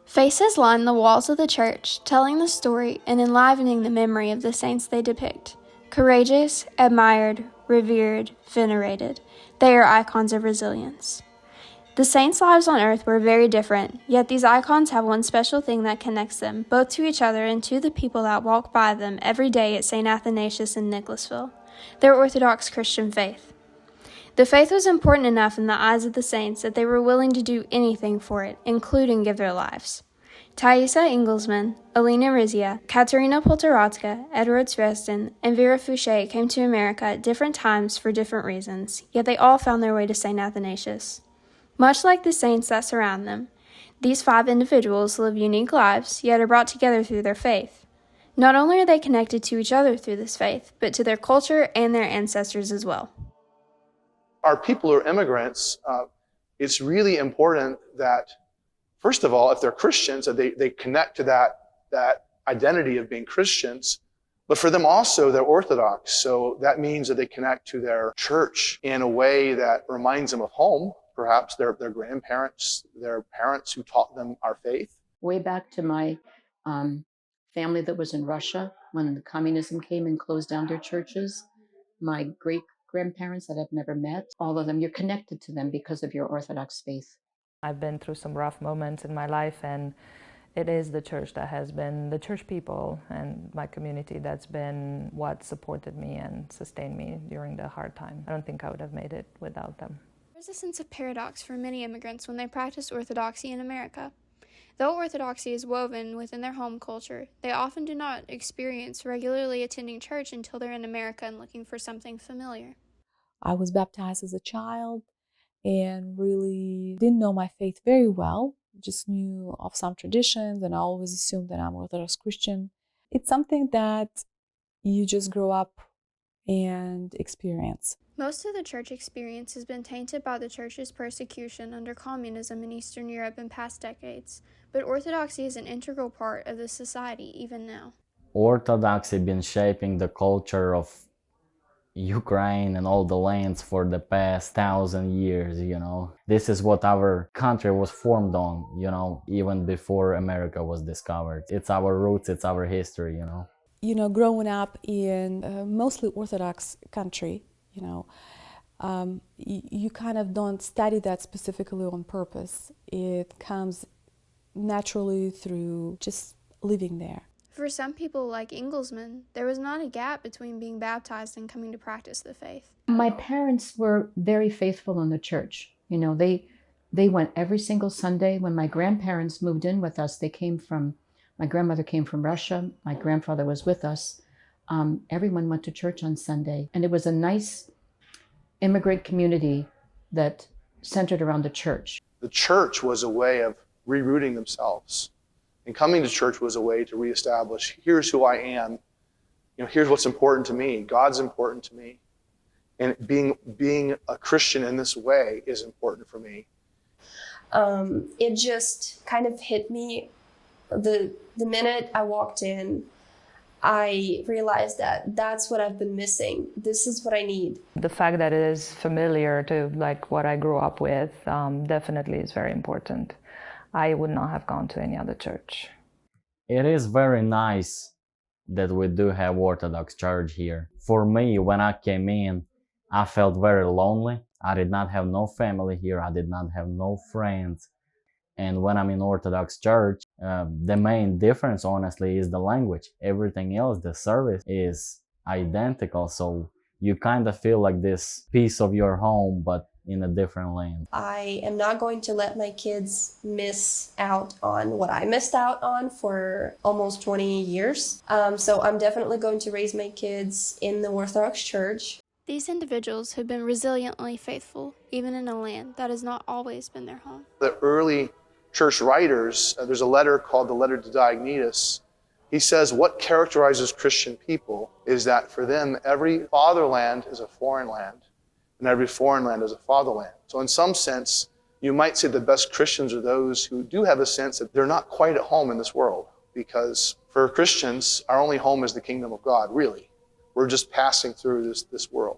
Faces line the walls of the church, telling the story and enlivening the memory of the saints they depict. Courageous, admired, revered, venerated, they are icons of resilience. The saints' lives on earth were very different, yet these icons have one special thing that connects them, both to each other and to the people that walk by them every day at St. Athanasius in Nicholasville, their Orthodox Christian faith. The faith was important enough in the eyes of the saints that they were willing to do anything for it, including give their lives. Thaisa Engelsman, Alina Rizia, Katerina Poltoratka, Edward Svestin, and Vera Fouché came to America at different times for different reasons, yet they all found their way to St. Athanasius. Much like the saints that surround them, these 5 individuals live unique lives, yet are brought together through their faith. Not only are they connected to each other through this faith, but to their culture and their ancestors as well. Our people are immigrants. It's really important that, first of all, if they're Christians, that they connect to that identity of being Christians. But for them also, they're Orthodox. So that means that they connect to their church in a way that reminds them of home, perhaps their grandparents, their parents who taught them our faith. Way back to my family that was in Russia when the communism came and closed down their churches, my great-grandparents that I've never met, all of them, you're connected to them because of your Orthodox faith. I've been through some rough moments in my life, and it is the church that has been, the church people and my community that's been what supported me and sustained me during the hard time. I don't think I would have made it without them. There's a sense of paradox for many immigrants when they practice Orthodoxy in America. Though Orthodoxy is woven within their home culture, they often do not experience regularly attending church until they're in America and looking for something familiar. I was baptized as a child and really didn't know my faith very well, just knew of some traditions, and I always assumed that I'm Orthodox Christian. It's something that you just grow up and experience. Most of the church experience has been tainted by the church's persecution under communism in Eastern Europe in past decades, but Orthodoxy is an integral part of the society even now. Orthodoxy been shaping the culture of Ukraine and all the lands for the past 1,000 years, This is what our country was formed on, even before America was discovered. It's our roots, it's our history, Growing up in a mostly Orthodox country, you kind of don't study that specifically on purpose. It comes naturally through just living there. For some people like Engelsman, there was not a gap between being baptized and coming to practice the faith. My parents were very faithful in the church. They went every single Sunday. When my grandparents moved in with us, my grandmother came from Russia, my grandfather was with us. Everyone went to church on Sunday, and it was a nice immigrant community that centered around the church. The church was a way of rerouting themselves. And coming to church was a way to reestablish, here's who I am, here's what's important to me, God's important to me. And being a Christian in this way is important for me. It just kind of hit me the minute I walked in. I realized that that's what I've been missing. This is what I need. The fact that it is familiar to what I grew up with definitely is very important. I would not have gone to any other church. It is very nice that we do have Orthodox Church here. For me, when I came in, I felt very lonely. I did not have no family here. I did not have no friends. And when I'm in Orthodox Church, the main difference, honestly, is the language. Everything else, the service is identical. So you kind of feel like this piece of your home, but in a different land. I am not going to let my kids miss out on what I missed out on for almost 20 years. So I'm definitely going to raise my kids in the Orthodox Church. These individuals have been resiliently faithful, even in a land that has not always been their home. The early church writers, there's a letter called the Letter to Diognetus. He says what characterizes Christian people is that for them, every fatherland is a foreign land, and every foreign land is a fatherland. So in some sense, you might say the best Christians are those who do have a sense that they're not quite at home in this world, because for Christians, our only home is the kingdom of God, really. We're just passing through this world.